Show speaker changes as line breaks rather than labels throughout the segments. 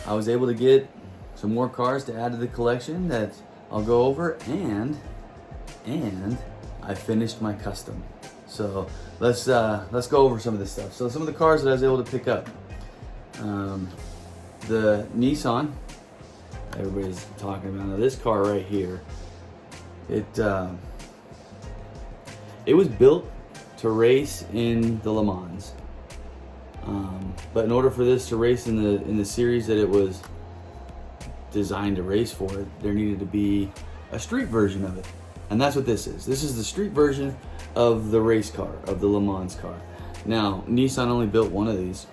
I was able to get some more cars to add to the collection that I'll go over, and I finished my custom. So let's go over some of this stuff. So some of the cars that I was able to pick up, the Nissan, everybody's talking about. Now this car right here, it was built to race in the Le Mans. But in order for this to race in the series that it was designed to race for, there needed to be a street version of it. And that's what this is. This is the street version of the race car, of the Le Mans car. Now, Nissan only built one of these.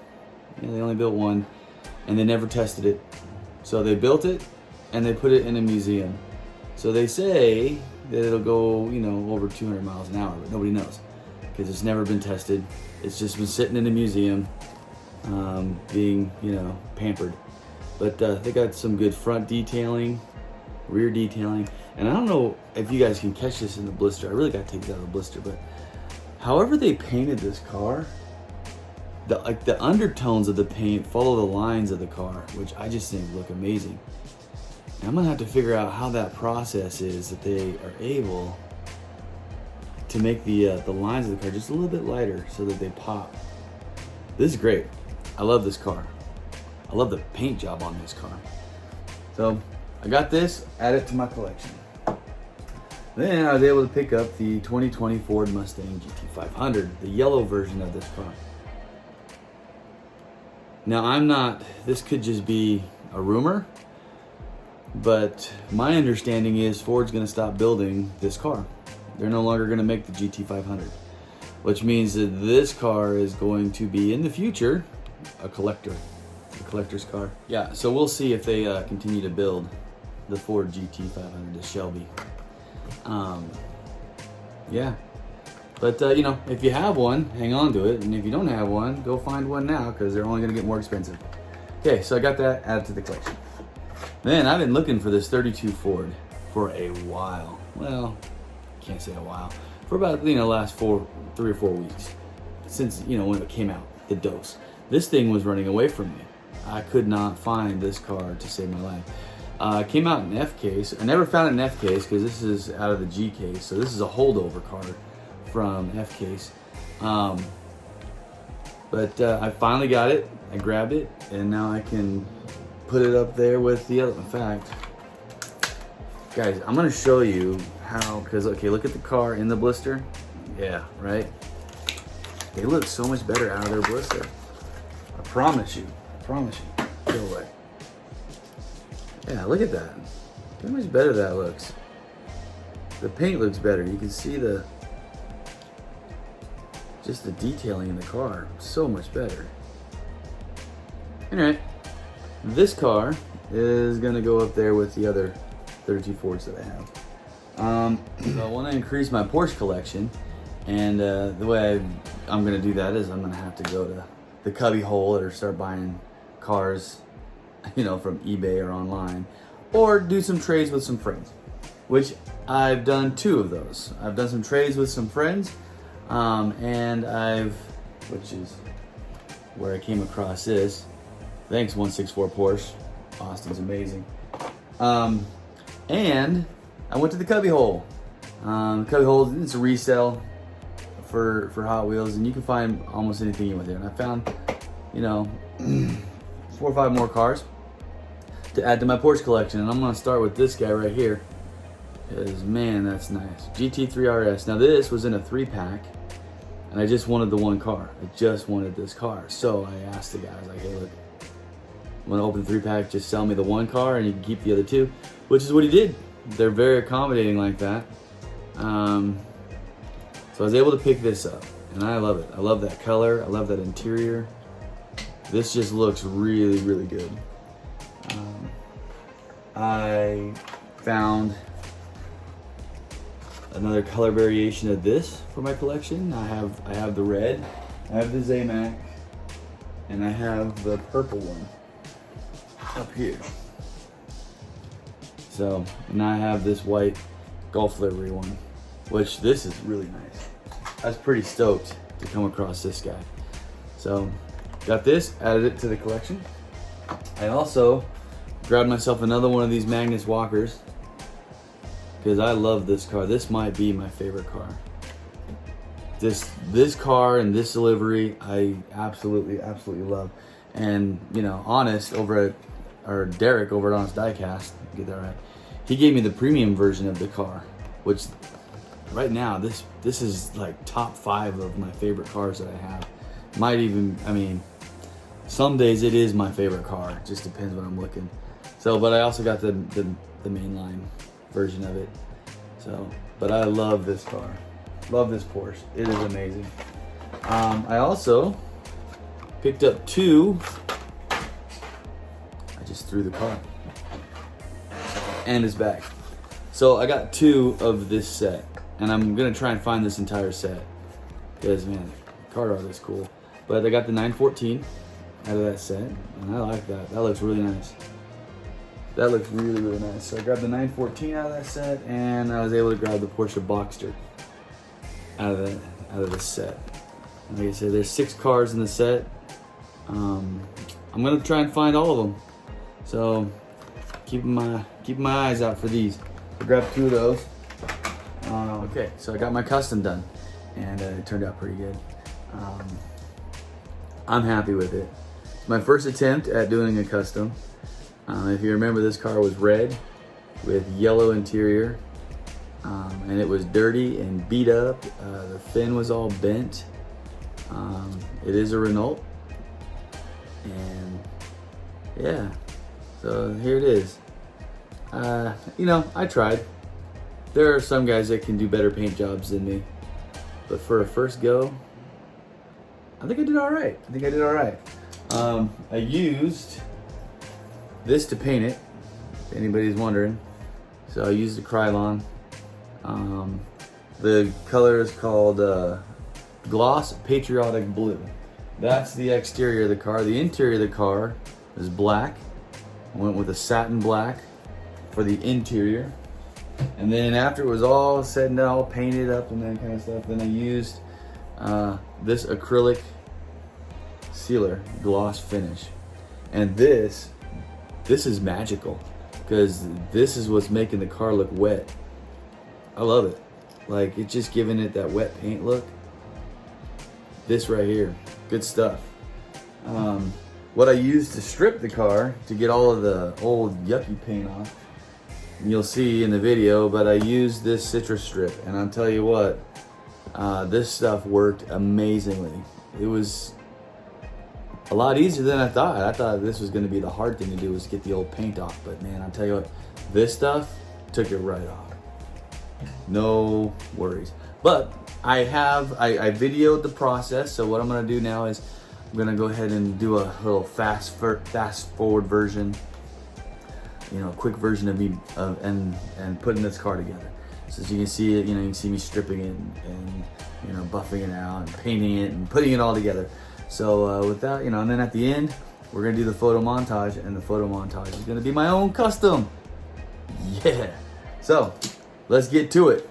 Yeah, they only built one, and they never tested it. So they built it, and they put it in a museum. So they say that it'll go, you know, over 200 miles an hour, but nobody knows, because it's never been tested. It's just been sitting in a museum, being, you know, pampered. But they got some good front detailing, rear detailing, and I don't know if you guys can catch this in the blister. I really got to take this out of the blister, but however they painted this car, the undertones of the paint follow the lines of the car, which I just think look amazing. And I'm gonna have to figure out how that process is that they are able to make the lines of the car just a little bit lighter so that they pop. This is great. I love this car. I love the paint job on this car. So I got this, add it to my collection. Then I was able to pick up the 2020 Ford Mustang GT500, the yellow version of this car. Now this could just be a rumor, but my understanding is Ford's gonna stop building this car. They're no longer gonna make the GT500, which means that this car is going to be, in the future, a collector's car. Yeah, so we'll see if they continue to build the Ford GT500, the Shelby. Yeah, but you know, if you have one, hang on to it, and if you don't have one, go find one now, because they're only gonna get more expensive. Okay, so I got that added to the collection. Then I've been looking for this 32 Ford for a while. Well, can't say a while. For about, you know, last 3 or 4 weeks, since, you know, when it came out, the dose. This thing was running away from me. I could not find this car to save my life. It came out in F case. I never found it in F case because this is out of the G case. So this is a holdover car from F case. But I finally got it. I grabbed it, and now I can put it up there with the other. In fact, guys, I'm gonna show you how, because okay, look at the car in the blister. Yeah, right? They look so much better out of their blister. I promise you. Go away. Yeah, look at that. Look how much better that looks. The paint looks better. You can see just the detailing in the car. So much better. Alright. This car is gonna go up there with the other 32 Fords that I have. So I want to increase my Porsche collection, and the way I'm gonna do that is I'm gonna have to go to the cubby hole or start buying cars, you know, from eBay or online, or do some trades with some friends, which I've done 2 of those. I've done some trades with some friends, and which is where I came across this. Thanks 164 Porsche. Austin's amazing. And I went to the cubby hole. Cubby hole, it's a resale for Hot Wheels, and you can find almost anything you want there. And I found, you know, 4 or 5 more cars to add to my Porsche collection, and I'm gonna start with this guy right here. Because man, that's nice. GT3 RS. Now this was in a 3-pack, and I just wanted the one car. I just wanted this car. So I asked the guy, I was like, hey, look, I'm gonna open the 3-pack, just sell me the one car and you can keep the other 2, which is what he did. They're very accommodating like that. So I was able to pick this up, and I love it. I love that color. I love that interior. This just looks really, really good. I found another color variation of this for my collection. I have the red, I have the Zamac, and I have the purple one up here. So, and I have this white Golf livery one, which this is really nice. I was pretty stoked to come across this guy. So, got this, added it to the collection. I also grabbed myself another one of these Magnus Walkers because I love this car. This might be my favorite car. This car and this livery, I absolutely love. And you know, Honest over at, or Derek over at Honest Diecast, get that right, he gave me the premium version of the car, which right now this is like top 5 of my favorite cars that I have. Might even, I mean, some days it is my favorite car. It just depends when I'm looking. So, but I also got the mainline version of it. So, but I love this car. Love this Porsche. It is amazing. I also picked up 2. I just threw the car. And it's back. So I got 2 of this set. And I'm gonna try and find this entire set. Because man, car art is cool. But I got the 914 out of that set. And I like that. That looks really nice. That looks really nice. So I grabbed the 914 out of that set, and I was able to grab the Porsche Boxster out of the set. And like I said, there's 6 cars in the set. I'm gonna try and find all of them. So keeping my eyes out for these. I grabbed 2 of those. Okay, so I got my custom done, and it turned out pretty good. I'm happy with it. It's my first attempt at doing a custom. If you remember, this car was red with yellow interior, and it was dirty and beat up. The fin was all bent. It is a Renault, and yeah, so here it is. You know, I tried. There are some guys that can do better paint jobs than me, but for a first go, I think I did all right. I used this to paint it, if anybody's wondering. So I used a Krylon. The color is called Gloss Patriotic Blue. That's the exterior of the car. The interior of the car is black. I went with a satin black for the interior. And then after it was all said and done, all painted up and that kind of stuff, then I used this acrylic sealer, gloss finish. And this is magical because this is what's making the car look wet. I love it. Like, it's just giving it that wet paint look. This right here, good stuff. What I used to strip the car to get all of the old yucky paint off, you'll see in the video, but I used this citrus strip, and I'll tell you what, this stuff worked amazingly. It was a lot easier than I thought. I thought this was gonna be the hard thing to do, was get the old paint off, but man, I'll tell you what, this stuff took it right off. No worries. But I videoed the process, so what I'm gonna do now is I'm gonna go ahead and do a little fast forward version, you know, quick version of me and putting this car together. So as you can see it, you know, you can see me stripping it and you know, buffing it out and painting it and putting it all together. So with that, you know, and then at the end, we're gonna do the photo montage, and the photo montage is gonna be my own custom. Yeah. So let's get to it.